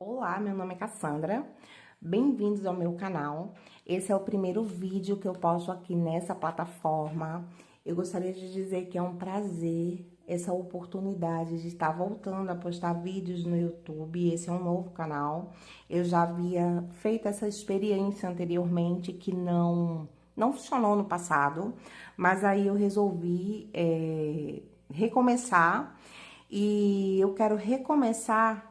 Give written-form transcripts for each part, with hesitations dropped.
Olá, meu nome é Cassandra, bem-vindos ao meu canal. Esse é o primeiro vídeo que eu posto aqui nessa plataforma. Eu gostaria de dizer que é um prazer essa oportunidade de estar voltando a postar vídeos no YouTube. Esse é um novo canal. Eu já havia feito essa experiência anteriormente que não funcionou no passado, mas aí eu resolvi recomeçar e eu quero recomeçar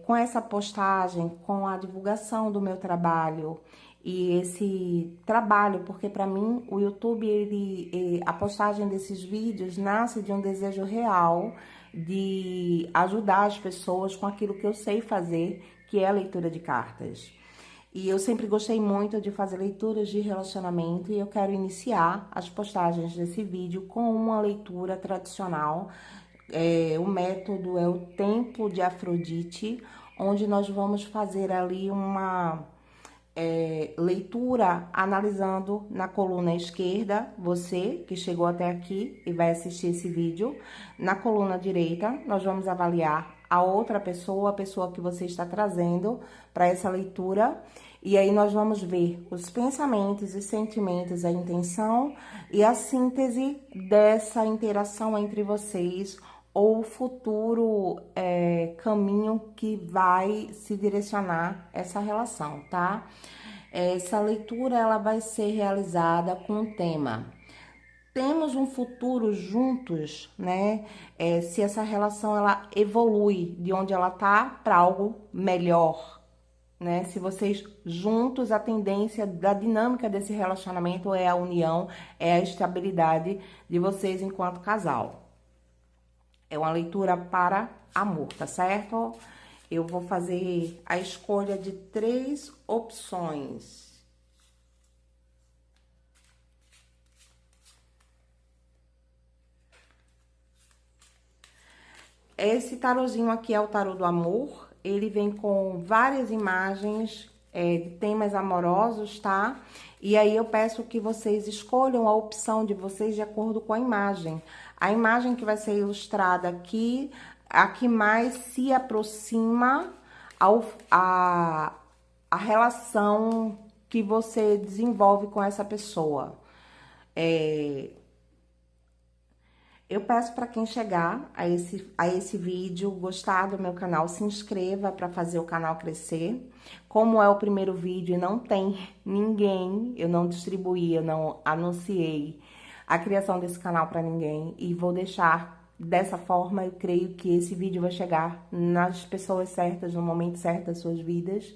com essa postagem, com a divulgação do meu trabalho e esse trabalho, porque para mim o YouTube, a postagem desses vídeos nasce de um desejo real de ajudar as pessoas com aquilo que eu sei fazer, que é a leitura de cartas. E eu sempre gostei muito de fazer leituras de relacionamento e eu quero iniciar as postagens desse vídeo com uma leitura tradicional. O método é o Templo de Afrodite, onde nós vamos fazer ali uma leitura analisando na coluna esquerda, você que chegou até aqui e vai assistir esse vídeo. Na coluna direita, nós vamos avaliar a outra pessoa, a pessoa que você está trazendo para essa leitura. E aí nós vamos ver os pensamentos e sentimentos, a intenção e a síntese dessa interação entre vocês, ou o futuro caminho que vai se direcionar essa relação, tá? Essa leitura ela vai ser realizada com o tema: temos um futuro juntos, né? Se essa relação ela evolui de onde ela tá para algo melhor, né? Se vocês juntos, a tendência da dinâmica desse relacionamento é a união, é a estabilidade de vocês enquanto casal. É uma leitura para amor, tá certo? Eu vou fazer a escolha de 3 opções. Esse tarozinho aqui é o tarô do amor. Ele vem com várias imagens de temas amorosos, tá? E aí eu peço que vocês escolham a opção de vocês de acordo com a imagem. A imagem que vai ser ilustrada aqui, a que mais se aproxima a relação que você desenvolve com essa pessoa. Eu peço para quem chegar a esse vídeo, gostar do meu canal, se inscreva para fazer o canal crescer. Como é o primeiro vídeo e não tem ninguém, eu não distribuí, eu não anunciei a criação desse canal para ninguém. E vou deixar dessa forma, eu creio que esse vídeo vai chegar nas pessoas certas, no momento certo das suas vidas.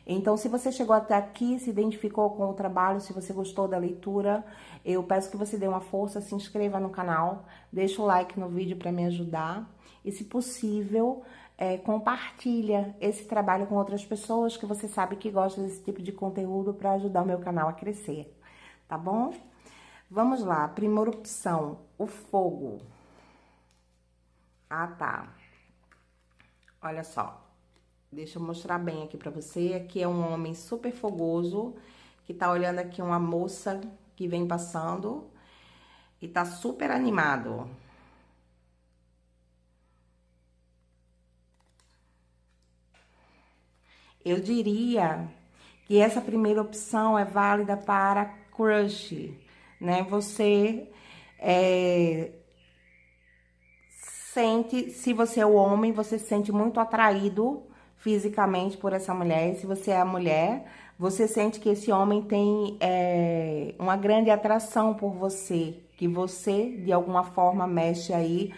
Então, se você chegou até aqui, se identificou com o trabalho, se você gostou da leitura, eu peço que você dê uma força, se inscreva no canal, deixa o like no vídeo para me ajudar e, se possível, compartilha esse trabalho com outras pessoas que você sabe que gostam desse tipo de conteúdo para ajudar o meu canal a crescer, tá bom? Vamos lá, primeira opção, o fogo. Ah, tá. Olha só. Deixa eu mostrar bem aqui pra você. Aqui é um homem super fogoso, que tá olhando aqui uma moça que vem passando e tá super animado. Eu diria que essa primeira opção é válida para crush, né? Você sente, se você é o homem, você se sente muito atraído fisicamente por essa mulher. E se você é a mulher, você sente que esse homem tem uma grande atração por você, que você, de alguma forma, mexe aí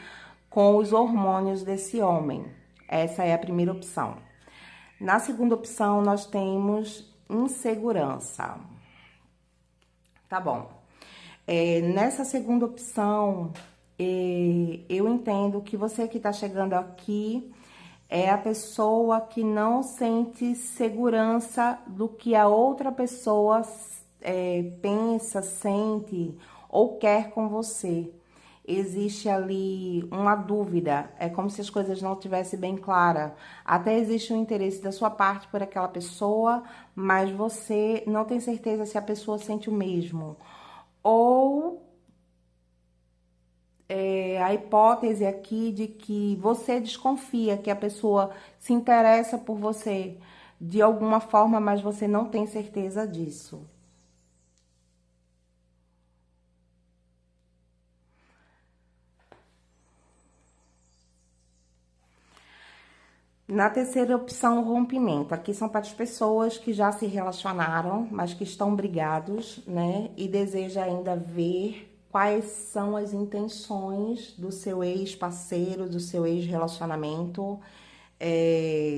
com os hormônios desse homem. Essa é a primeira opção. Na segunda opção, nós temos insegurança. Tá bom. Nessa segunda opção, eu entendo que você que tá chegando aqui é a pessoa que não sente segurança do que a outra pessoa pensa, sente ou quer com você. Existe ali uma dúvida, é como se as coisas não estivessem bem claras. Até existe um interesse da sua parte por aquela pessoa, mas você não tem certeza se a pessoa sente o mesmo. Ou a hipótese aqui de que você desconfia que a pessoa se interessa por você de alguma forma, mas você não tem certeza disso. Na terceira opção, o rompimento. Aqui são para as pessoas que já se relacionaram, mas que estão brigados, né? E desejam ainda ver quais são as intenções do seu ex-parceiro, do seu ex-relacionamento,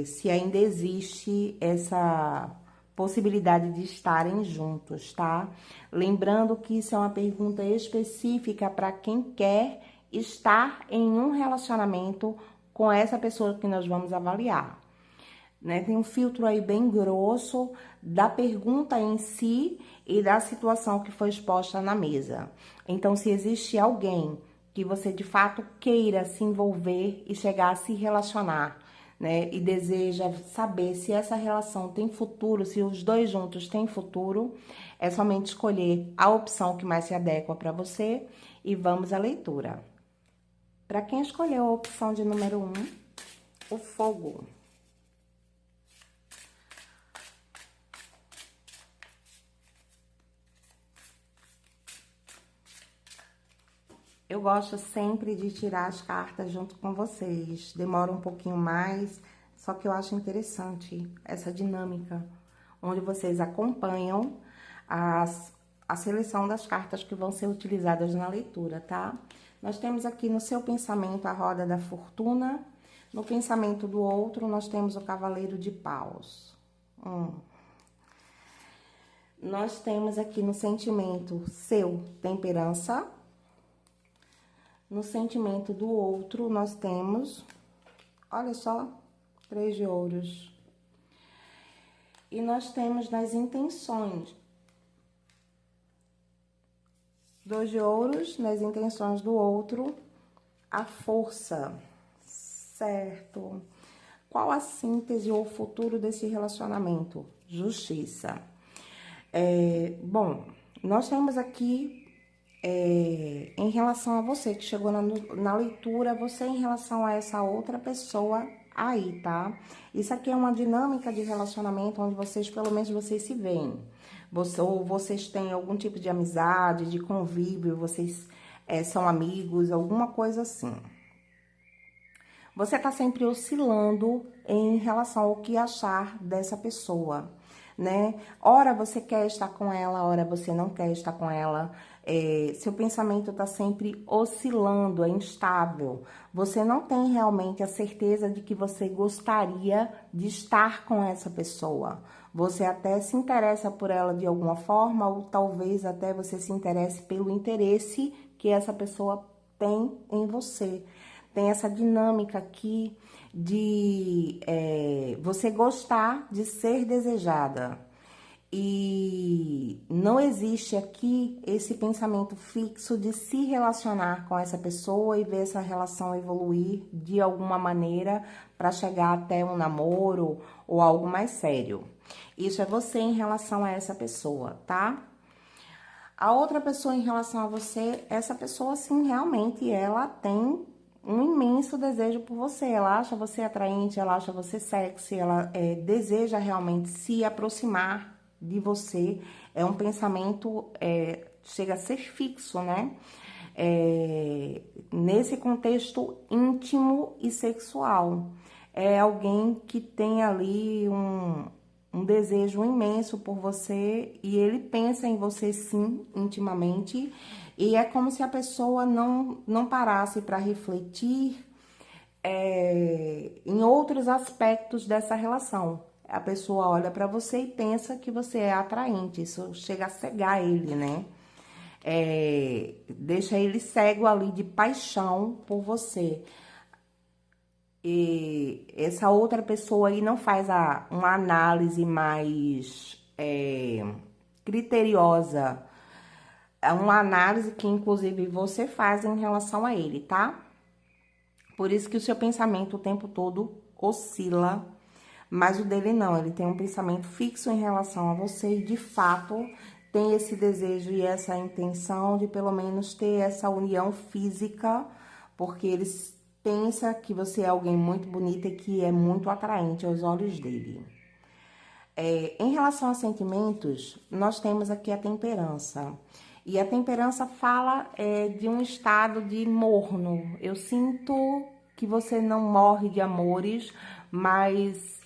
se ainda existe essa possibilidade de estarem juntos, tá? Lembrando que isso é uma pergunta específica para quem quer estar em um relacionamento com essa pessoa que nós vamos avaliar, né? Tem um filtro aí bem grosso da pergunta em si e da situação que foi exposta na mesa. Então, se existe alguém que você de fato queira se envolver e chegar a se relacionar, né? E deseja saber se essa relação tem futuro, se os dois juntos têm futuro, é somente escolher a opção que mais se adequa para você e vamos à leitura. Para quem escolheu a opção de número 1, o fogo. Eu gosto sempre de tirar as cartas junto com vocês. Demora um pouquinho mais, só que eu acho interessante essa dinâmica, onde vocês acompanham a seleção das cartas que vão ser utilizadas na leitura, tá? Nós temos aqui no seu pensamento a roda da fortuna. No pensamento do outro, nós temos o cavaleiro de paus. Nós temos aqui no sentimento seu, temperança. No sentimento do outro, nós temos, olha só, 3 de ouros. E nós temos nas intenções, 2 de ouros, nas intenções do outro, a força, certo? Qual a síntese ou o futuro desse relacionamento? Justiça. Bom, nós temos aqui, em relação a você que chegou na leitura, você em relação a essa outra pessoa aí, tá? Isso aqui é uma dinâmica de relacionamento onde vocês, pelo menos, vocês se veem. Ou vocês têm algum tipo de amizade, de convívio, vocês são amigos, alguma coisa assim. Você tá sempre oscilando em relação ao que achar dessa pessoa, né? Ora você quer estar com ela, ora você não quer estar com ela. Seu pensamento tá sempre oscilando, é instável. Você não tem realmente a certeza de que você gostaria de estar com essa pessoa. Você até se interessa por ela de alguma forma, ou talvez até você se interesse pelo interesse que essa pessoa tem em você. Tem essa dinâmica aqui de você gostar de ser desejada. E não existe aqui esse pensamento fixo de se relacionar com essa pessoa e ver essa relação evoluir de alguma maneira para chegar até um namoro ou algo mais sério. Isso é você em relação a essa pessoa, tá? A outra pessoa em relação a você, essa pessoa sim, realmente, ela tem um imenso desejo por você, ela acha você atraente, ela acha você sexy, ela deseja realmente se aproximar de você. É um pensamento, chega a ser fixo, né? Nesse contexto íntimo e sexual. É alguém que tem ali um desejo imenso por você e ele pensa em você sim, intimamente, e é como se a pessoa não parasse para refletir em outros aspectos dessa relação. A pessoa olha para você e pensa que você é atraente, isso chega a cegar ele, né? Deixa ele cego ali de paixão por você. E essa outra pessoa aí não faz uma análise mais criteriosa. É uma análise que, inclusive, você faz em relação a ele, tá? Por isso que o seu pensamento o tempo todo oscila, mas o dele não. Ele tem um pensamento fixo em relação a você e, de fato, tem esse desejo e essa intenção de pelo menos ter essa união física, porque eles pensam que você é alguém muito bonita e que é muito atraente aos olhos dele. Em relação a sentimentos, nós temos aqui a temperança. E a temperança fala de um estado de morno. Eu sinto que você não morre de amores, mas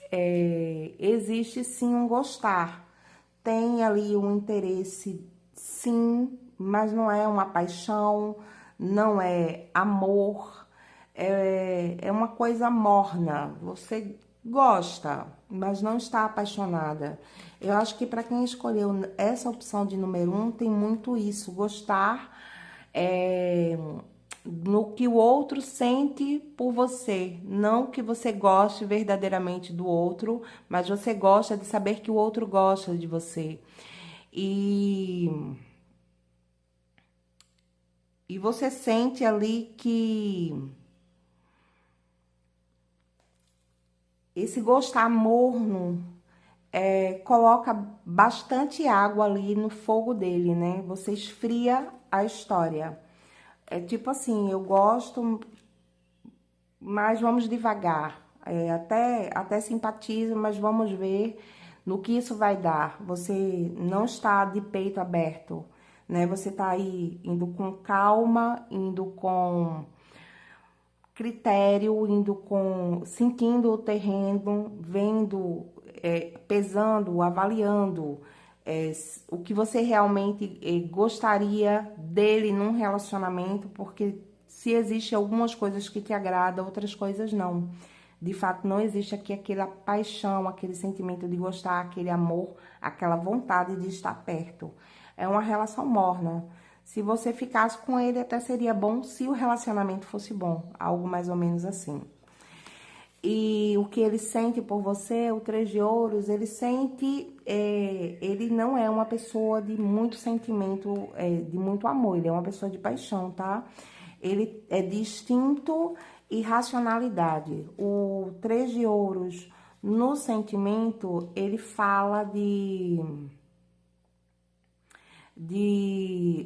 existe sim um gostar. Tem ali um interesse, sim, mas não é uma paixão, não é amor, é uma coisa morna. Você gosta, mas não está apaixonada. Eu acho que para quem escolheu essa opção de número 1, tem muito isso, gostar no que o outro sente por você, não que você goste verdadeiramente do outro, mas você gosta de saber que o outro gosta de você. E, e você sente ali que esse gostar morno coloca bastante água ali no fogo dele, né? Você esfria a história. É tipo assim, eu gosto, mas vamos devagar. Até simpatizo, mas vamos ver no que isso vai dar. Você não está de peito aberto, né? Você está aí indo com calma, indo com critério, indo com sentindo o terreno, vendo, pesando, avaliando o que você realmente gostaria dele num relacionamento, porque se existe algumas coisas que te agradam, outras coisas não. De fato, não existe aqui aquela paixão, aquele sentimento de gostar, aquele amor, aquela vontade de estar perto. É uma relação morna. Se você ficasse com ele, até seria bom se o relacionamento fosse bom, algo mais ou menos assim. E o que ele sente por você, o 3 de ouros, ele sente, ele não é uma pessoa de muito sentimento, de muito amor, ele é uma pessoa de paixão, tá? Ele é de instinto e racionalidade. O 3 de ouros, no sentimento, ele fala de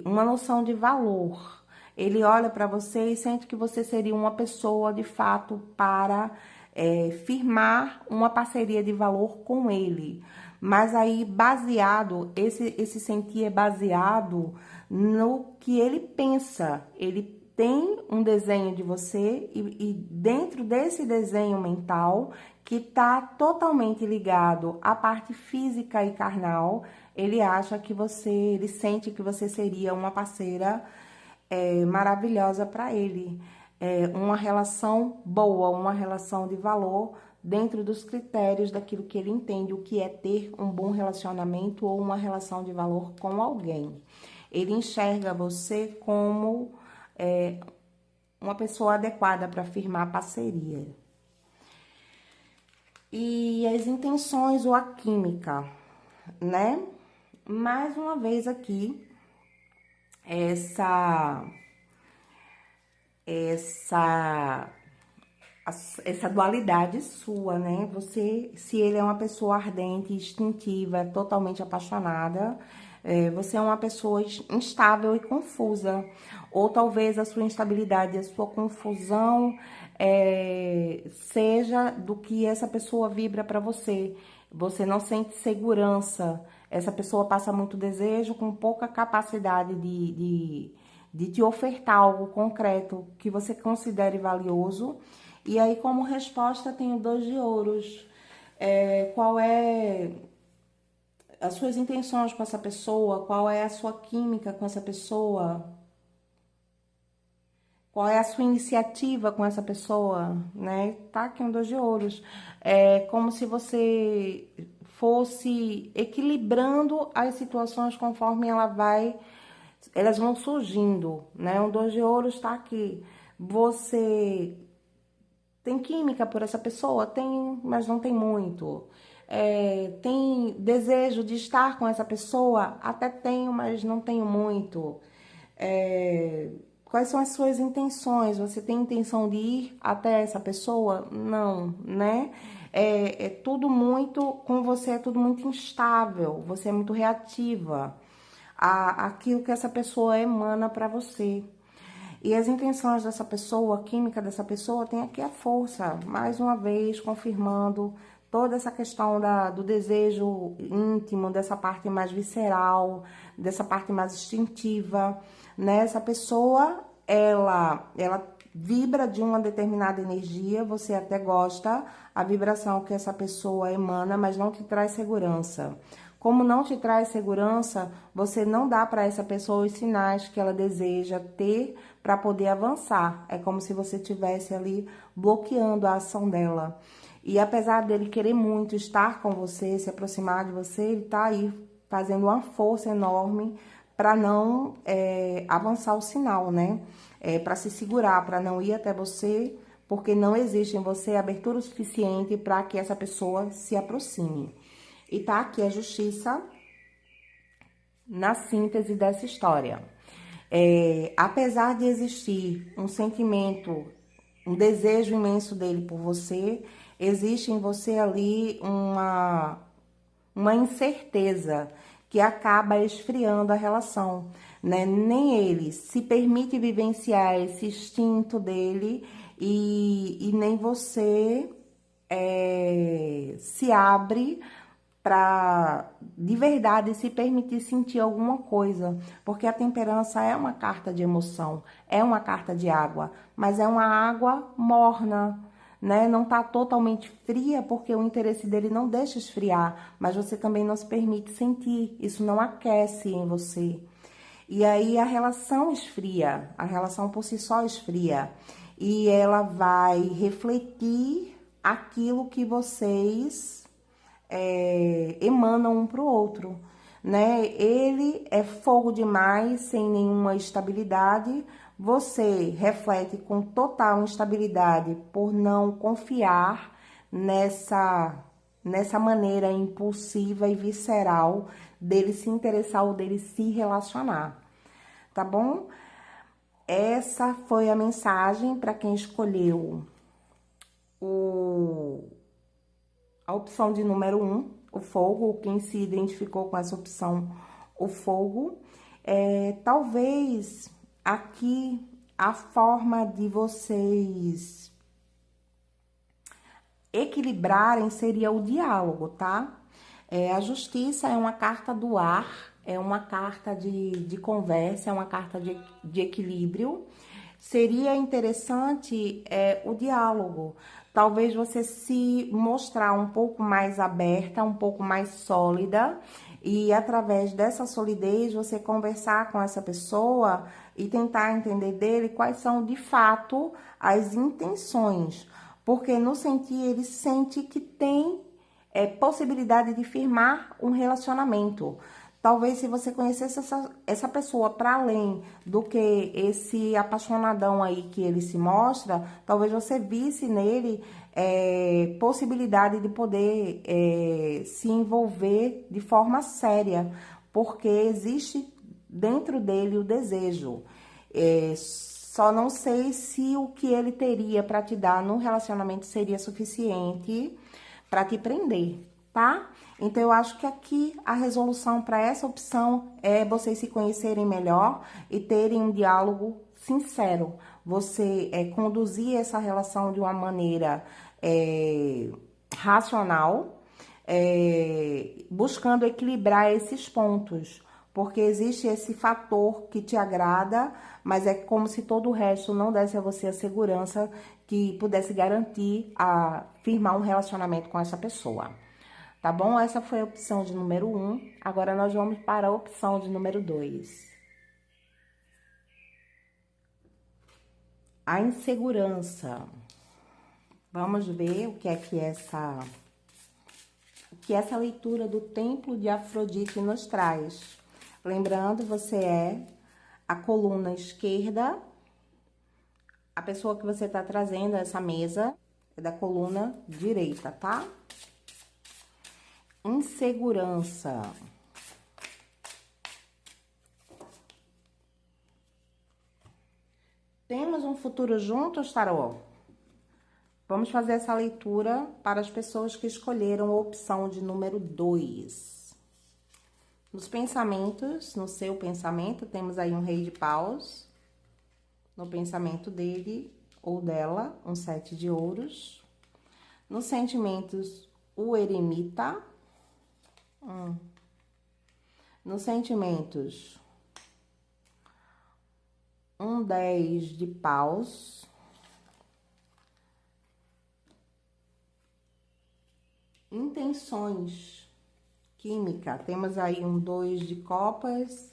uma noção de valor. Ele olha para você e sente que você seria uma pessoa de fato para firmar uma parceria de valor com ele. Mas aí baseado, esse sentir é baseado no que ele pensa. Ele tem um desenho de você e dentro desse desenho mental, que está totalmente ligado à parte física e carnal, ele acha que ele sente que você seria uma parceira maravilhosa para ele. Uma relação boa, uma relação de valor dentro dos critérios daquilo que ele entende, o que é ter um bom relacionamento ou uma relação de valor com alguém. Ele enxerga você como uma pessoa adequada para firmar parceria. E as intenções ou a química, né? Mais uma vez aqui, essa dualidade sua, né? Você, se ele é uma pessoa ardente, instintiva, totalmente apaixonada, você é uma pessoa instável e confusa. Ou talvez a sua instabilidade, a sua confusão seja do que essa pessoa vibra para você. Você não sente segurança. Essa pessoa passa muito desejo com pouca capacidade de te ofertar algo concreto que você considere valioso. E aí, como resposta, tem o 2 de ouros. Qual é as suas intenções com essa pessoa? Qual é a sua química com essa pessoa? Qual é a sua iniciativa com essa pessoa, né? Tá aqui um 2 de ouros. É como se você fosse equilibrando as situações conforme elas vão surgindo, né? Um 2 de ouros tá aqui. Você tem química por essa pessoa? Tem, mas não tem muito. Tem desejo de estar com essa pessoa? Até tenho, mas não tenho muito. Quais são as suas intenções? Você tem intenção de ir até essa pessoa? Não, né? Tudo muito, com você é tudo muito instável, você é muito reativa. aquilo que essa pessoa emana para você. E as intenções dessa pessoa, a química dessa pessoa, tem aqui a força, mais uma vez, confirmando toda essa questão do desejo íntimo, dessa parte mais visceral, dessa parte mais instintiva, né? Essa pessoa, ela vibra de uma determinada energia, você até gosta, a vibração que essa pessoa emana, mas não te traz segurança. Como não te traz segurança, você não dá para essa pessoa os sinais que ela deseja ter para poder avançar. É como se você estivesse ali bloqueando a ação dela. E apesar dele querer muito estar com você, se aproximar de você, ele tá aí fazendo uma força enorme para não avançar o sinal, né? Para se segurar, para não ir até você, porque não existe em você abertura o suficiente para que essa pessoa se aproxime. E tá aqui a justiça na síntese dessa história. Apesar de existir um sentimento, um desejo imenso dele por você, existe em você ali uma incerteza que acaba esfriando a relação, né? Nem ele se permite vivenciar esse instinto dele e nem você se abre para de verdade se permitir sentir alguma coisa, porque a temperança é uma carta de emoção, é uma carta de água, mas é uma água morna, né? Não tá totalmente fria porque o interesse dele não deixa esfriar, mas você também não se permite sentir, isso não aquece em você. E aí a relação esfria, a relação por si só esfria, e ela vai refletir aquilo que vocês emanam um para o outro, né? Ele é fogo demais, sem nenhuma estabilidade. Você reflete com total instabilidade por não confiar nessa maneira impulsiva e visceral dele se interessar ou dele se relacionar, tá bom? Essa foi a mensagem para quem escolheu a opção de número 1, o fogo, quem se identificou com essa opção, o fogo. Talvez aqui a forma de vocês equilibrarem seria o diálogo, tá? A justiça é uma carta do ar, é uma carta de conversa, é uma carta de equilíbrio. Seria interessante o diálogo. Talvez você se mostrar um pouco mais aberta, um pouco mais sólida, e através dessa solidez você conversar com essa pessoa e tentar entender dele quais são de fato as intenções. Porque no sentir, ele sente que tem possibilidade de firmar um relacionamento. Talvez se você conhecesse essa pessoa para além do que esse apaixonadão aí que ele se mostra, talvez você visse nele possibilidade de poder se envolver de forma séria, porque existe dentro dele o desejo. Só não sei se o que ele teria para te dar no relacionamento seria suficiente para te prender, tá? Então, eu acho que aqui a resolução para essa opção é vocês se conhecerem melhor e terem um diálogo sincero. Você conduzir essa relação de uma maneira racional, buscando equilibrar esses pontos. Porque existe esse fator que te agrada, mas é como se todo o resto não desse a você a segurança que pudesse garantir a firmar um relacionamento com essa pessoa. Tá bom? Essa foi a opção de número 1. Agora nós vamos para a opção de número 2. A insegurança. Vamos ver o que é que essa leitura do Templo de Afrodite nos traz. Lembrando, você é a coluna esquerda, a pessoa que você tá trazendo a essa mesa é da coluna direita, tá? Insegurança. Temos um futuro juntos, tarô? Vamos fazer essa leitura para as pessoas que escolheram a opção de número 2. Nos pensamentos, no seu pensamento, temos aí um rei de paus. No pensamento dele ou dela, um 7 de ouros. Nos sentimentos, o eremita. Nos sentimentos, um 10 de paus. Intenções, química, temos aí um 2 de copas.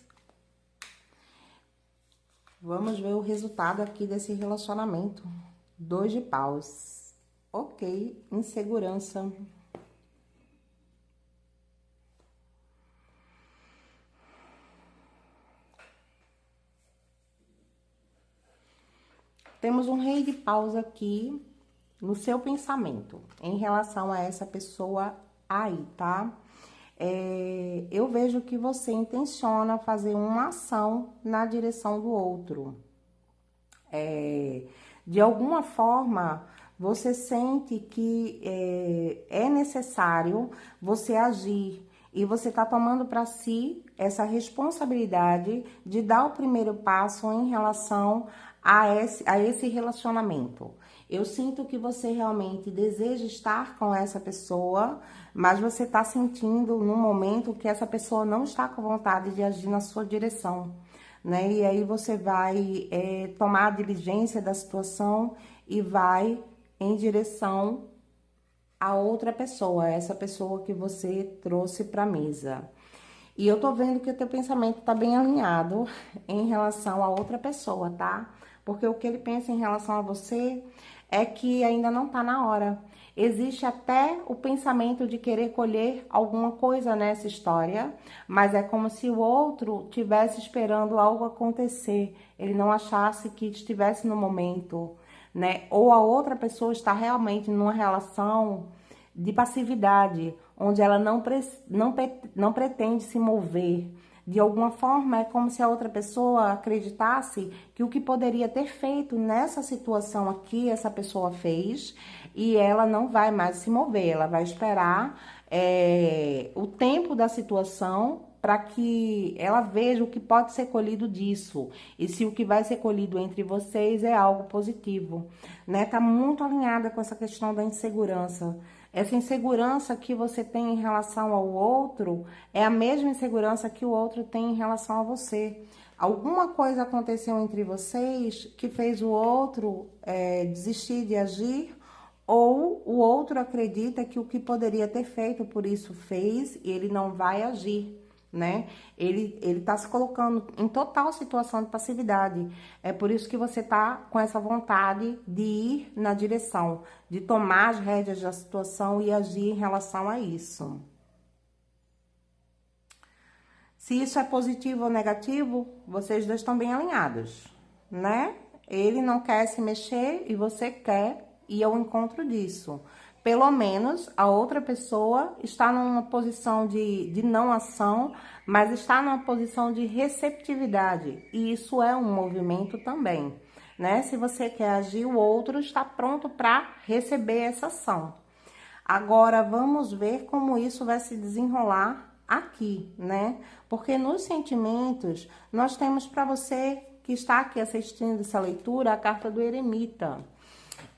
Vamos ver o resultado aqui desse relacionamento. 2 de paus. Ok, insegurança. Temos um rei de paus aqui no seu pensamento em relação a essa pessoa aí, tá? Eu vejo que você intenciona fazer uma ação na direção do outro. De alguma forma, você sente que é necessário você agir e você está tomando para si essa responsabilidade de dar o primeiro passo em relação a esse relacionamento. Eu sinto que você realmente deseja estar com essa pessoa, mas você está sentindo no momento que essa pessoa não está com vontade de agir na sua direção, né? E aí você vai tomar a diligência da situação e vai em direção a outra pessoa, essa pessoa que você trouxe para a mesa. E eu tô vendo que o teu pensamento tá bem alinhado em relação a outra pessoa, tá? Porque o que ele pensa em relação a você é que ainda não tá na hora. Existe até o pensamento de querer colher alguma coisa nessa história, mas é como se o outro estivesse esperando algo acontecer, ele não achasse que estivesse no momento, né? Ou a outra pessoa está realmente numa relação de passividade, onde ela não pretende se mover. De alguma forma, é como se a outra pessoa acreditasse que o que poderia ter feito nessa situação aqui, essa pessoa fez, e ela não vai mais se mover, ela vai esperar o tempo da situação para que ela veja o que pode ser colhido disso, e se o que vai ser colhido entre vocês é algo positivo, né? Tá muito alinhada com essa questão da insegurança. Essa insegurança que você tem em relação ao outro é a mesma insegurança que o outro tem em relação a você. Alguma coisa aconteceu entre vocês que fez o outro desistir de agir, ou o outro acredita que o que poderia ter feito, por isso fez, e ele não vai agir, né? Ele tá se colocando em total situação de passividade. É por isso que você tá com essa vontade de ir na direção, de tomar as rédeas da situação e agir em relação a isso. Se isso é positivo ou negativo, vocês dois estão bem alinhados, né? Ele não quer se mexer e você quer ir ao encontro disso. Pelo menos a outra pessoa está numa posição de não ação, mas está numa posição de receptividade. E isso é um movimento também, né? Se você quer agir, o outro está pronto para receber essa ação. Agora, vamos ver como isso vai se desenrolar aqui, né? Porque nos sentimentos, nós temos para você que está aqui assistindo essa leitura, a carta do eremita.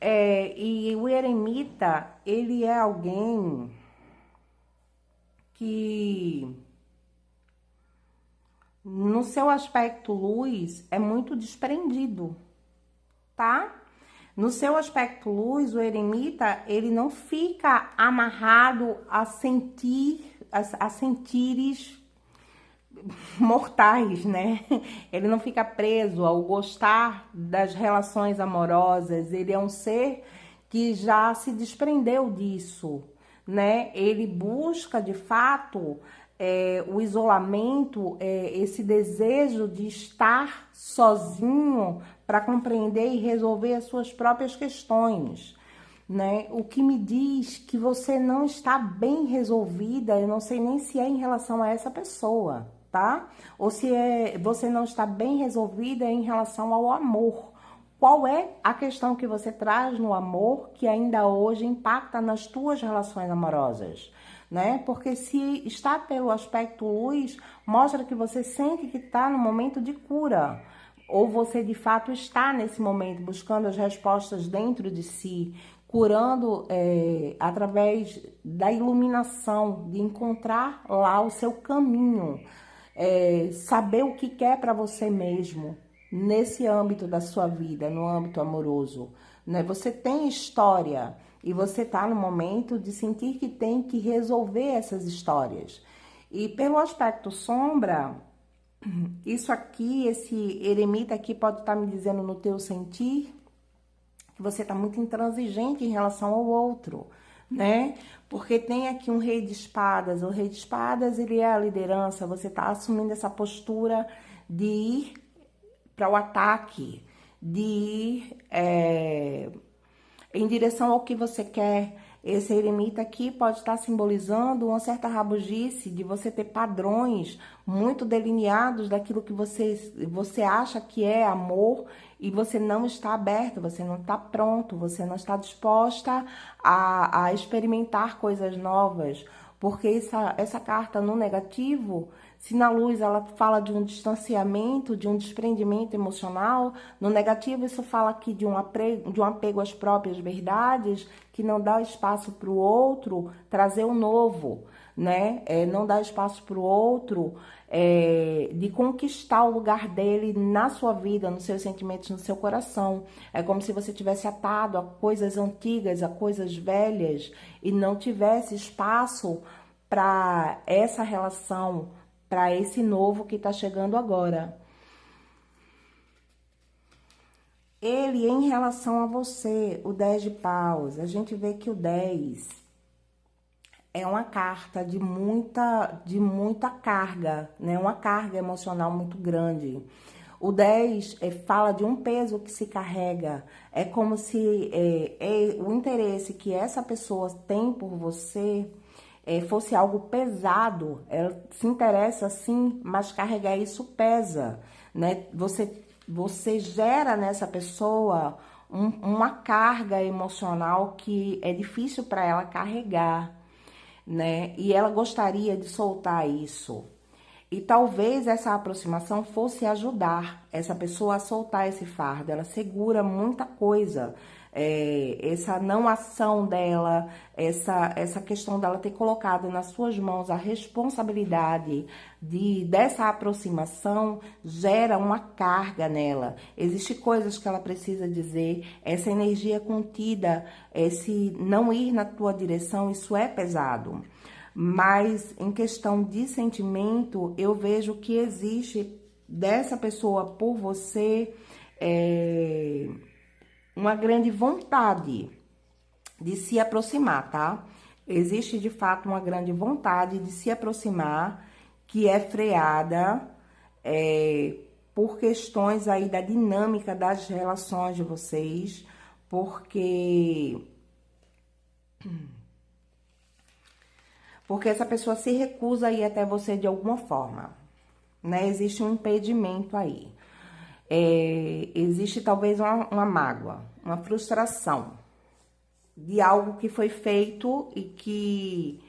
E o eremita, ele é alguém que, no seu aspecto luz, é muito desprendido, tá? No seu aspecto luz, o eremita, ele não fica amarrado a sentires mortais, né? Ele não fica preso ao gostar das relações amorosas, ele é um ser que já se desprendeu disso, né? Ele busca, de fato, o isolamento, esse desejo de estar sozinho para compreender e resolver as suas próprias questões, né? O que me diz que você não está bem resolvida, eu não sei nem se é em relação a essa pessoa, tá? Ou se você não está bem resolvida em relação ao amor. Qual é a questão que você traz no amor que ainda hoje impacta nas tuas relações amorosas? né? Porque se está pelo aspecto luz, mostra que você sente que está no momento de cura. Ou você de fato está nesse momento buscando as respostas dentro de si, curando através da iluminação, de encontrar lá o seu caminho, saber o que quer para você mesmo, nesse âmbito da sua vida, no âmbito amoroso, né? Você tem história e você está no momento de sentir que tem que resolver essas histórias. E pelo aspecto sombra, isso aqui, esse eremita aqui pode estar me dizendo no teu sentir que você está muito intransigente em relação ao outro, né? Porque tem aqui um rei de espadas. O rei de espadas, ele é a liderança. Você está assumindo essa postura de ir para o ataque, de ir em direção ao que você quer. Esse eremita aqui pode estar simbolizando uma certa rabugice de você ter padrões muito delineados daquilo que você acha que é amor e você não está aberto, você não está pronto, você não está disposta a experimentar coisas novas. Porque essa carta no negativo, se na luz ela fala de um distanciamento, de um desprendimento emocional, no negativo isso fala aqui de um apego às próprias verdades, que não dá espaço para o outro trazer o novo, né? Não dá espaço para o outro de conquistar o lugar dele na sua vida, nos seus sentimentos, no seu coração. É como se você tivesse atado a coisas antigas, a coisas velhas, e não tivesse espaço para essa relação, para esse novo que está chegando agora. Ele, em relação a você, o 10 de paus, a gente vê que o 10 é uma carta de muita carga, né? Uma carga emocional muito grande. O 10 fala de um peso que se carrega. É como se o interesse que essa pessoa tem por você fosse algo pesado. Ela se interessa sim, mas carregar isso pesa, né? Você gera nessa pessoa uma carga emocional que é difícil para ela carregar, né? E ela gostaria de soltar isso. E talvez essa aproximação fosse ajudar essa pessoa a soltar esse fardo. Ela segura muita coisa. Essa não ação dela, essa questão dela ter colocado nas suas mãos a responsabilidade dessa aproximação gera uma carga nela. Existem coisas que ela precisa dizer, essa energia contida, esse não ir na tua direção, isso é pesado. Mas em questão de sentimento, eu vejo que existe dessa pessoa por você uma grande vontade de se aproximar, tá? Existe de fato uma grande vontade de se aproximar, que é freada por questões aí da dinâmica das relações de vocês, porque essa pessoa se recusa a ir até você de alguma forma, né? Existe um impedimento aí. Existe talvez uma mágoa, uma frustração de algo que foi feito e que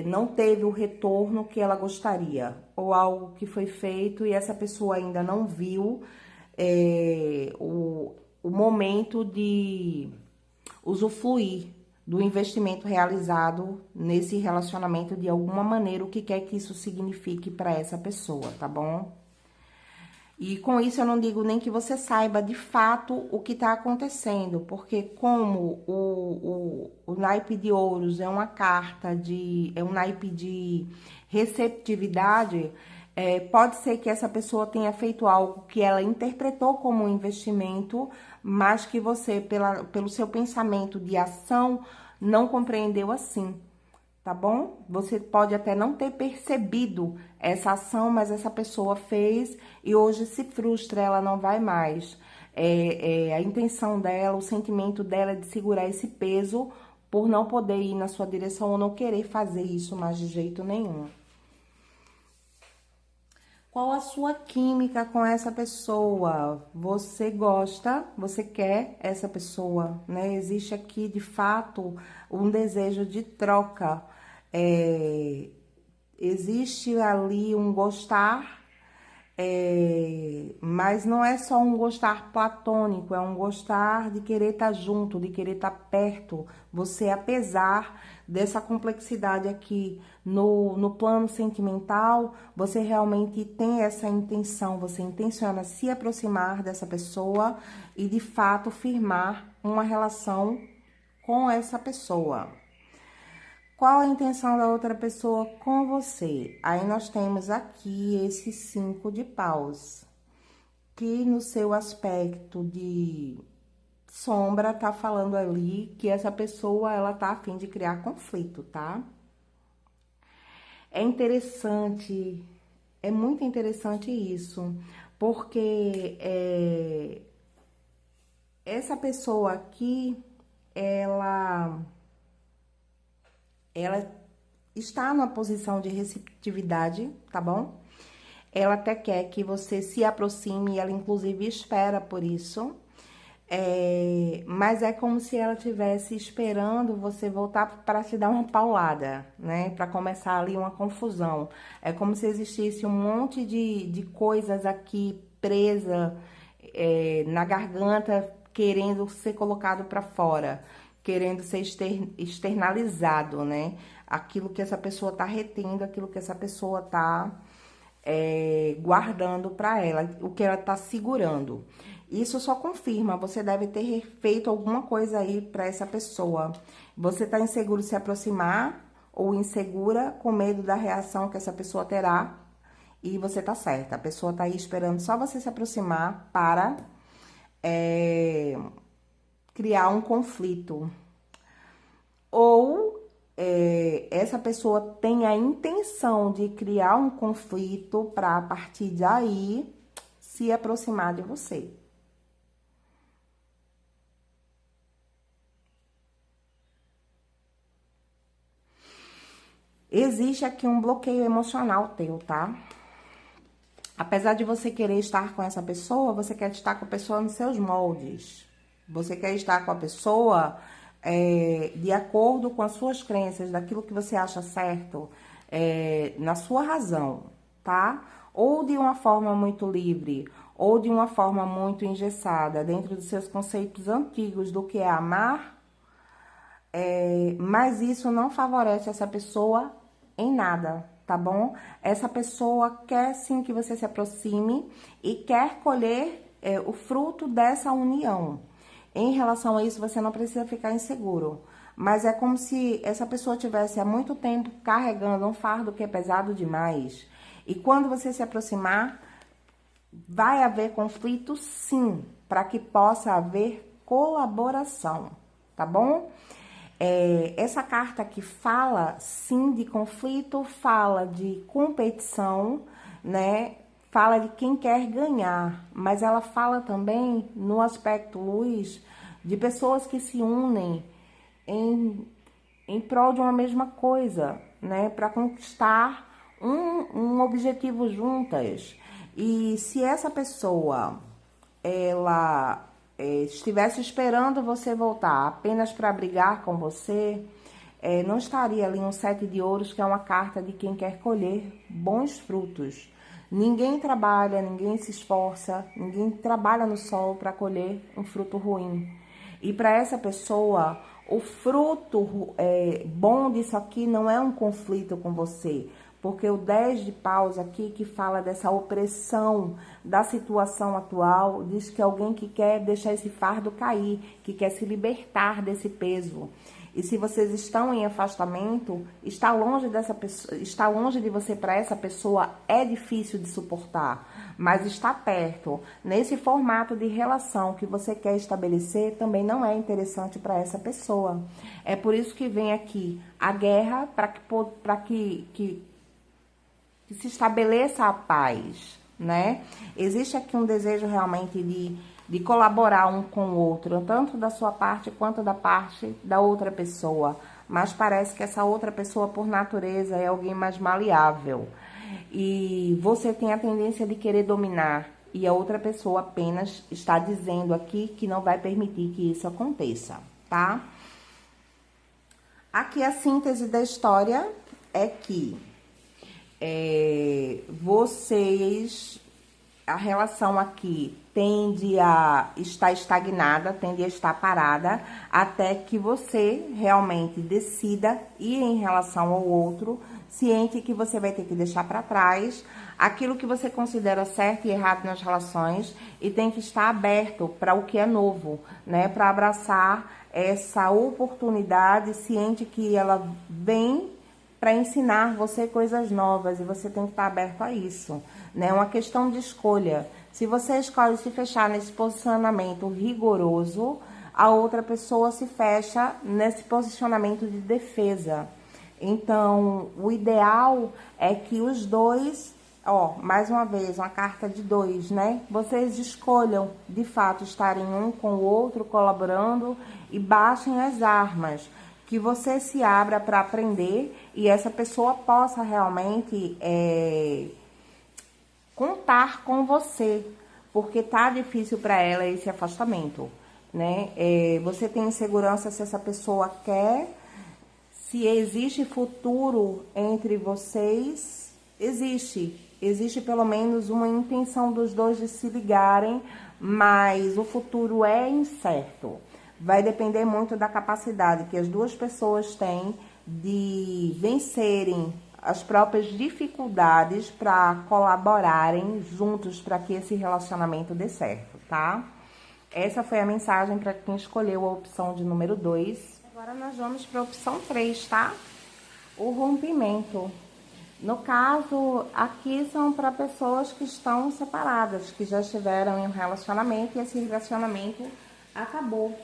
não teve o retorno que ela gostaria, ou algo que foi feito e essa pessoa ainda não viu o momento de usufruir do investimento realizado nesse relacionamento de alguma maneira, o que quer que isso signifique para essa pessoa, tá bom? E com isso eu não digo nem que você saiba de fato o que está acontecendo, porque como o naipe de ouros é uma carta é um naipe de receptividade, pode ser que essa pessoa tenha feito algo que ela interpretou como um investimento, mas que você, pelo seu pensamento de ação, não compreendeu assim, tá bom? Você pode até não ter percebido essa ação, mas essa pessoa fez e hoje se frustra, ela não vai mais. A intenção dela, o sentimento dela é de segurar esse peso por não poder ir na sua direção ou não querer fazer isso mais de jeito nenhum. Qual a sua química com essa pessoa? Você gosta, você quer essa pessoa, né? Existe aqui, de fato, um desejo de troca. Existe ali um gostar, mas não é só um gostar platônico, é um gostar de querer estar junto, de querer estar perto. Você, apesar dessa complexidade aqui no plano sentimental, você realmente tem essa intenção, você intenciona se aproximar dessa pessoa e, de fato, firmar uma relação com essa pessoa. Qual a intenção da outra pessoa com você? Aí nós temos aqui esse 5 de paus, que no seu aspecto de sombra tá falando ali que essa pessoa, ela tá a fim de criar conflito, tá? É interessante, é muito interessante isso, porque essa pessoa aqui, ela está numa posição de receptividade, tá bom? Ela até quer que você se aproxime, ela inclusive espera por isso. Mas é como se ela estivesse esperando você voltar para te dar uma paulada, né? Para começar ali uma confusão. É como se existisse um monte de coisas aqui presa na garganta, querendo ser colocado para fora, querendo ser externalizado, né? Aquilo que essa pessoa tá retendo, aquilo que essa pessoa tá guardando para ela, o que ela tá segurando. Isso só confirma, você deve ter feito alguma coisa aí para essa pessoa. Você tá inseguro se aproximar ou insegura com medo da reação que essa pessoa terá. E você tá certa, a pessoa tá aí esperando só você se aproximar para criar um conflito. Ou essa pessoa tem a intenção de criar um conflito para, a partir daí, se aproximar de você. Existe aqui um bloqueio emocional teu, tá? Apesar de você querer estar com essa pessoa, você quer estar com a pessoa nos seus moldes. Você quer estar com a pessoa de acordo com as suas crenças, daquilo que você acha certo, na sua razão, tá? Ou de uma forma muito livre, ou de uma forma muito engessada, dentro dos seus conceitos antigos do que é amar, mas isso não favorece essa pessoa em nada, tá bom? Essa pessoa quer sim que você se aproxime e quer colher o fruto dessa união. Em relação a isso, você não precisa ficar inseguro, mas é como se essa pessoa tivesse há muito tempo carregando um fardo que é pesado demais. E quando você se aproximar, vai haver conflito sim, para que possa haver colaboração, tá bom? Essa carta aqui fala sim de conflito, fala de competição, né? Fala de quem quer ganhar, mas ela fala também no aspecto luz de pessoas que se unem em prol de uma mesma coisa, né? Para conquistar um objetivo juntas. E se essa pessoa, ela estivesse esperando você voltar apenas para brigar com você, não estaria ali um 7 de ouros, que é uma carta de quem quer colher bons frutos. Ninguém trabalha, ninguém se esforça, ninguém trabalha no sol para colher um fruto ruim. E para essa pessoa, o fruto bom disso aqui não é um conflito com você, porque o 10 de paus aqui, que fala dessa opressão da situação atual, diz que alguém que quer deixar esse fardo cair, que quer se libertar desse peso. E se vocês estão em afastamento, estar longe dessa pessoa, estar longe de você para essa pessoa é difícil de suportar, mas estar perto, nesse formato de relação que você quer estabelecer, também não é interessante para essa pessoa. É por isso que vem aqui a guerra, para que se estabeleça a paz, né? Existe aqui um desejo realmente de colaborar um com o outro, tanto da sua parte quanto da parte da outra pessoa. Mas parece que essa outra pessoa, por natureza, é alguém mais maleável. E você tem a tendência de querer dominar, e a outra pessoa apenas está dizendo aqui que não vai permitir que isso aconteça, tá? Aqui a síntese da história é que a relação aqui tende a estar estagnada, tende a estar parada, até que você realmente decida ir em relação ao outro, ciente que você vai ter que deixar para trás aquilo que você considera certo e errado nas relações e tem que estar aberto para o que é novo, né? Para abraçar essa oportunidade, ciente que ela vem para ensinar você coisas novas e você tem que estar aberto a isso, né? É uma questão de escolha. Se você escolhe se fechar nesse posicionamento rigoroso, a outra pessoa se fecha nesse posicionamento de defesa. Então, o ideal é que os dois, ó, mais uma vez, uma carta de dois, né? Vocês escolham, de fato, estarem um com o outro, colaborando e baixem as armas. Que você se abra para aprender e essa pessoa possa realmente contar com você, porque tá difícil para ela esse afastamento, né? Você tem insegurança se essa pessoa quer, se existe futuro entre vocês. Existe pelo menos uma intenção dos dois de se ligarem, mas o futuro é incerto. Vai depender muito da capacidade que as duas pessoas têm de vencerem as próprias dificuldades para colaborarem juntos para que esse relacionamento dê certo, tá? Essa foi a mensagem para quem escolheu a opção de número 2. Agora nós vamos para a opção 3, tá? O rompimento. No caso, aqui são para pessoas que estão separadas, que já estiveram em um relacionamento e esse relacionamento acabou.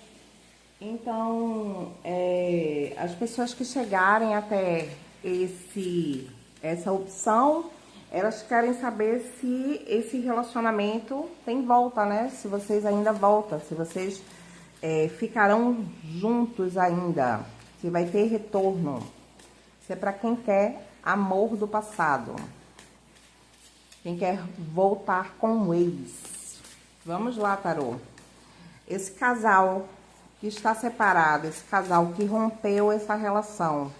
Então, as pessoas que chegarem até essa opção, elas querem saber se esse relacionamento tem volta, né? Se vocês ainda voltam, se vocês ficarão juntos ainda, se vai ter retorno. Isso é para quem quer amor do passado, quem quer voltar com o ex. Vamos lá, tarô. Esse casal que está separado, esse casal que rompeu essa relação,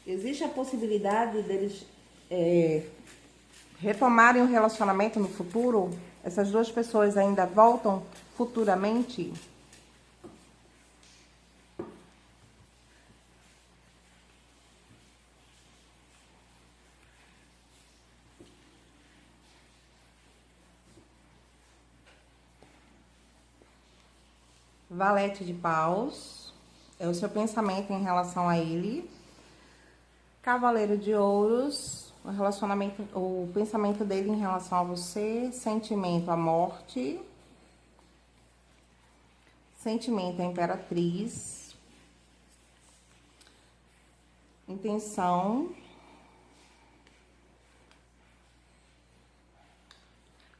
existe a possibilidade deles retomarem o relacionamento no futuro? Essas duas pessoas ainda voltam futuramente? Valete de paus, é o seu pensamento em relação a ele. Cavaleiro de ouros, o pensamento dele em relação a você. Sentimento, a morte. Sentimento, a imperatriz. Intenção.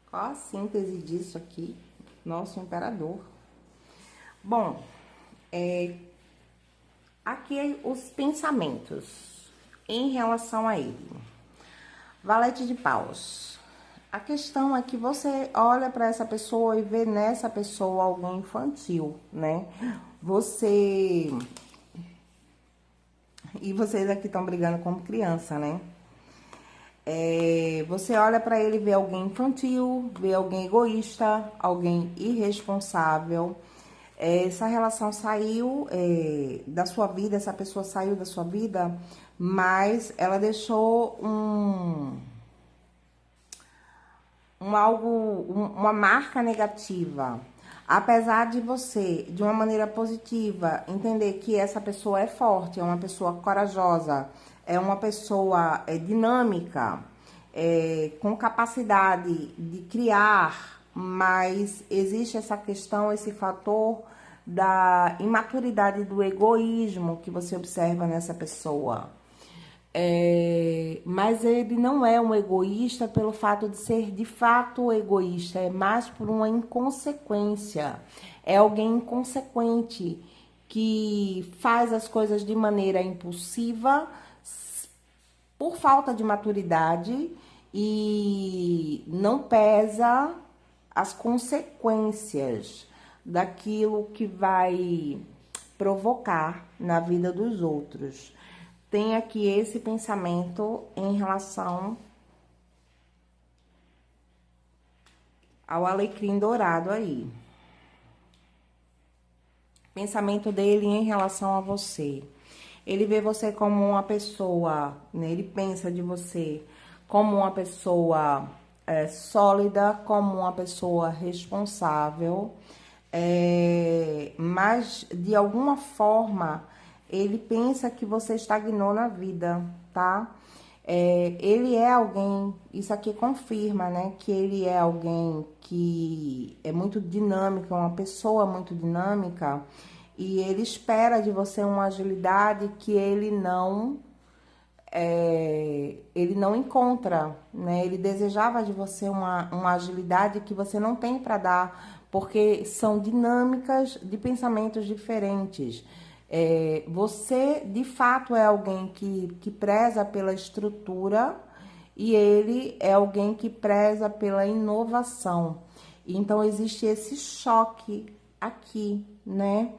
Qual a síntese disso aqui? Nosso imperador. Bom, aqui os pensamentos em relação a ele. Valete de paus. A questão é que você olha para essa pessoa e vê nessa pessoa alguém infantil, né? E vocês aqui estão brigando como criança, né? Você olha para ele e vê alguém infantil, vê alguém egoísta, alguém irresponsável. Essa relação saiu da sua vida, essa pessoa saiu da sua vida, mas ela deixou uma marca negativa. Apesar de você, de uma maneira positiva, entender que essa pessoa é forte, é uma pessoa corajosa, é uma pessoa dinâmica, com capacidade de criar, mas existe essa questão, esse fator da imaturidade, do egoísmo que você observa nessa pessoa. Mas ele não é um egoísta pelo fato de ser de fato egoísta, é mais por uma inconsequência. É alguém inconsequente que faz as coisas de maneira impulsiva, por falta de maturidade, e não pesa as consequências daquilo que vai provocar na vida dos outros. tem aqui esse pensamento em relação ao alecrim dourado aí. Pensamento dele em relação a você. Ele vê você como uma pessoa, né? Ele pensa de você como uma pessoa sólida, como uma pessoa responsável, mas de alguma forma ele pensa que você estagnou na vida, tá? Ele é alguém, isso aqui confirma, né? Que ele é alguém que é muito dinâmico, uma pessoa muito dinâmica, e ele espera de você uma agilidade que ele não encontra, né? Ele desejava de você uma agilidade que você não tem para dar, porque são dinâmicas de pensamentos diferentes. Você, de fato, é alguém que preza pela estrutura e ele é alguém que preza pela inovação. Então, existe esse choque aqui, né?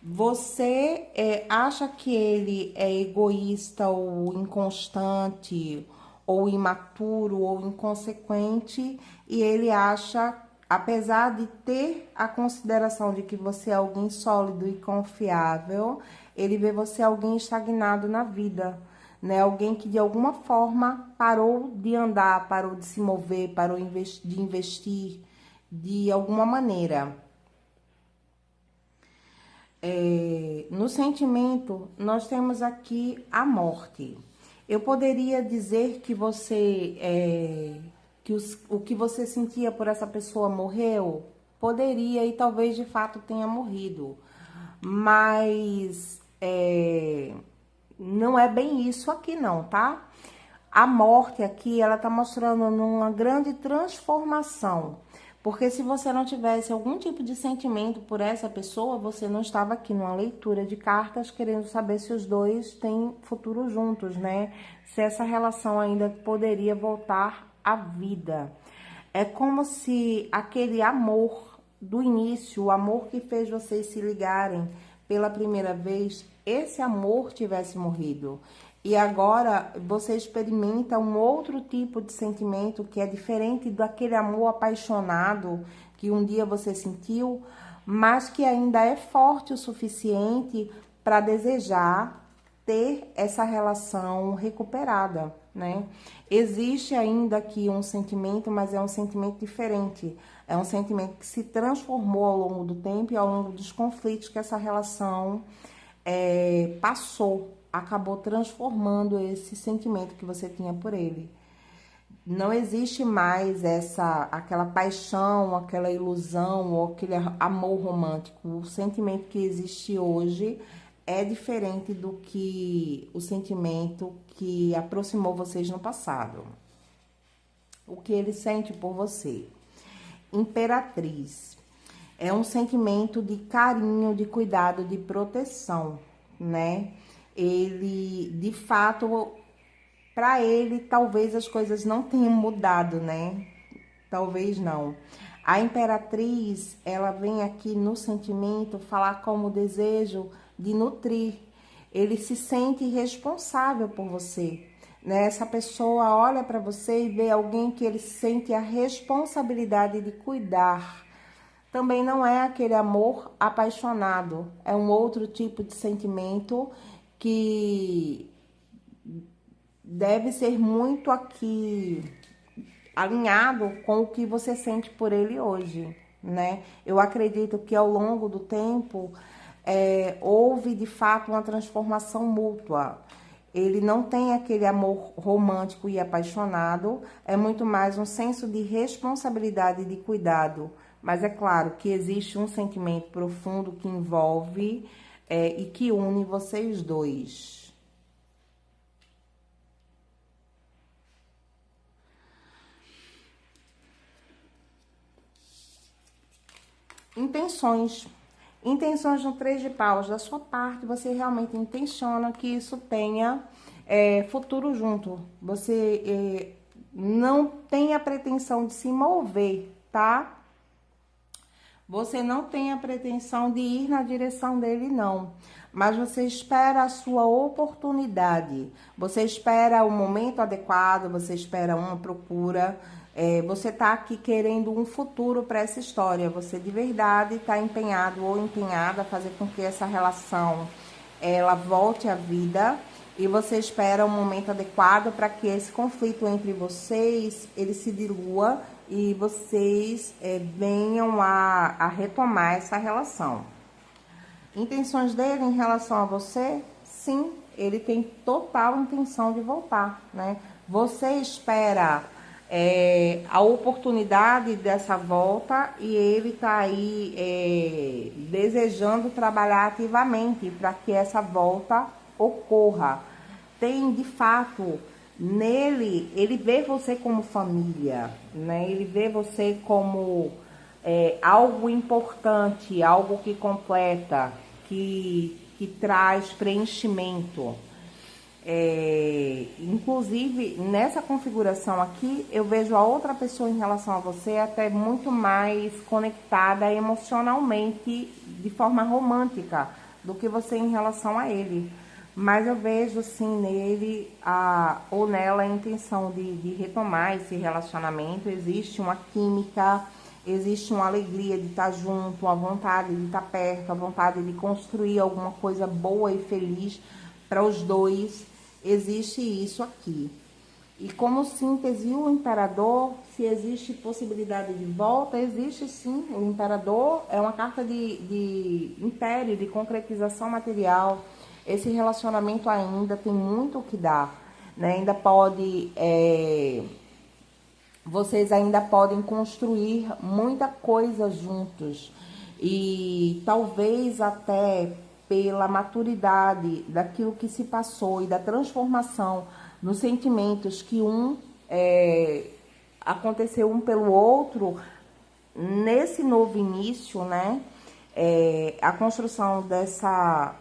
Você acha que ele é egoísta ou inconstante, ou imaturo, ou inconsequente, e ele acha, apesar de ter a consideração de que você é alguém sólido e confiável, ele vê você alguém estagnado na vida, né? Alguém que de alguma forma parou de andar, parou de se mover, parou de investir de alguma maneira. No sentimento, nós temos aqui a morte. Eu poderia dizer que você, o que você sentia por essa pessoa morreu? Poderia e talvez de fato tenha morrido. Mas não é bem isso aqui não, tá? A morte aqui, ela tá mostrando numa grande transformação. Porque se você não tivesse algum tipo de sentimento por essa pessoa, você não estava aqui numa leitura de cartas querendo saber se os dois têm futuro juntos, né? Se essa relação ainda poderia voltar à vida. É como se aquele amor do início, o amor que fez vocês se ligarem pela primeira vez, esse amor tivesse morrido. E agora você experimenta um outro tipo de sentimento que é diferente daquele amor apaixonado que um dia você sentiu, mas que ainda é forte o suficiente para desejar ter essa relação recuperada, né? Existe ainda aqui um sentimento, mas é um sentimento diferente. É um sentimento que se transformou ao longo do tempo e ao longo dos conflitos que essa relação passou, acabou transformando esse sentimento que você tinha por ele. Não existe mais aquela paixão, aquela ilusão ou aquele amor romântico. O sentimento que existe hoje é diferente do que o sentimento que aproximou vocês no passado. O que ele sente por você. Imperatriz. É um sentimento de carinho, de cuidado, de proteção, né? Ele, de fato, para ele, talvez as coisas não tenham mudado, né? Talvez não. A imperatriz, ela vem aqui no sentimento falar como o desejo de nutrir. Ele se sente responsável por você, né? Essa pessoa olha para você e vê alguém que ele sente a responsabilidade de cuidar. Também não é aquele amor apaixonado, é um outro tipo de sentimento que deve ser muito aqui alinhado com o que você sente por ele hoje, né? Eu acredito que ao longo do tempo houve de fato uma transformação mútua. Ele não tem aquele amor romântico e apaixonado, é muito mais um senso de responsabilidade e de cuidado. Mas é claro que existe um sentimento profundo que envolve e que une vocês dois. Intenções. Intenções no 3 de paus. Da sua parte, você realmente intenciona que isso tenha futuro junto. Você não tem a pretensão de se mover, tá? Você não tem a pretensão de ir na direção dele, não. Mas você espera a sua oportunidade. Você espera o momento adequado, você espera uma procura. Você tá aqui querendo um futuro para essa história. Você de verdade está empenhado ou empenhada a fazer com que essa relação ela volte à vida. E você espera um momento adequado para que esse conflito entre vocês, ele se dilua e vocês venham a retomar essa relação. Intenções dele em relação a você? Sim, ele tem total intenção de voltar, né? Você espera a oportunidade dessa volta e ele tá aí desejando trabalhar ativamente para que essa volta ocorra. Tem, de fato, nele, ele vê você como família, né? Ele vê você como algo importante, algo que completa, que traz preenchimento. Inclusive, nessa configuração aqui, eu vejo a outra pessoa em relação a você até muito mais conectada emocionalmente, de forma romântica, do que você em relação a ele. Mas eu vejo, sim, nele ou nela a intenção de retomar esse relacionamento. Existe uma química, existe uma alegria de estar junto, uma vontade de estar perto, a vontade de construir alguma coisa boa e feliz para os dois. Existe isso aqui. E como síntese, o imperador, se existe possibilidade de volta, existe sim. O imperador é uma carta de império, de concretização material. Esse relacionamento ainda tem muito o que dar, né? Ainda pode, vocês ainda podem construir muita coisa juntos. E talvez até pela maturidade daquilo que se passou e da transformação nos sentimentos que aconteceu um pelo outro, nesse novo início, né? A construção dessa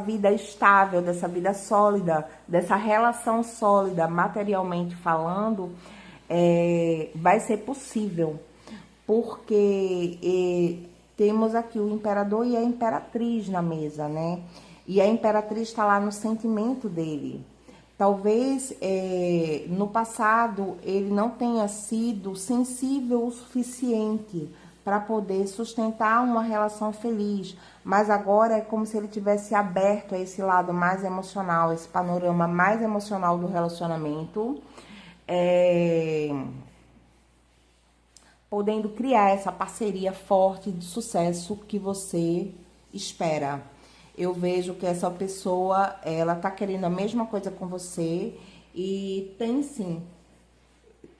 vida estável, dessa vida sólida, dessa relação sólida, materialmente falando, vai ser possível, porque temos aqui o imperador e a imperatriz na mesa, né? E a imperatriz está lá no sentimento dele. Talvez no passado ele não tenha sido sensível o suficiente para poder sustentar uma relação feliz, mas agora é como se ele tivesse aberto a esse lado mais emocional, esse panorama mais emocional do relacionamento, podendo criar essa parceria forte de sucesso que você espera. Eu vejo que essa pessoa, ela tá querendo a mesma coisa com você e tem sim,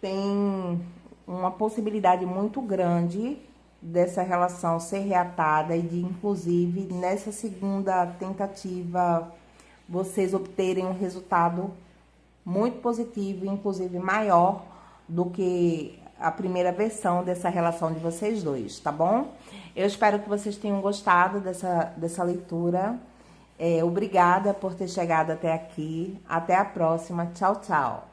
tem uma possibilidade muito grande dessa relação ser reatada e de, inclusive, nessa segunda tentativa, vocês obterem um resultado muito positivo, inclusive maior do que a primeira versão dessa relação de vocês dois, tá bom? Eu espero que vocês tenham gostado dessa leitura. Obrigada por ter chegado até aqui. Até a próxima. Tchau, tchau.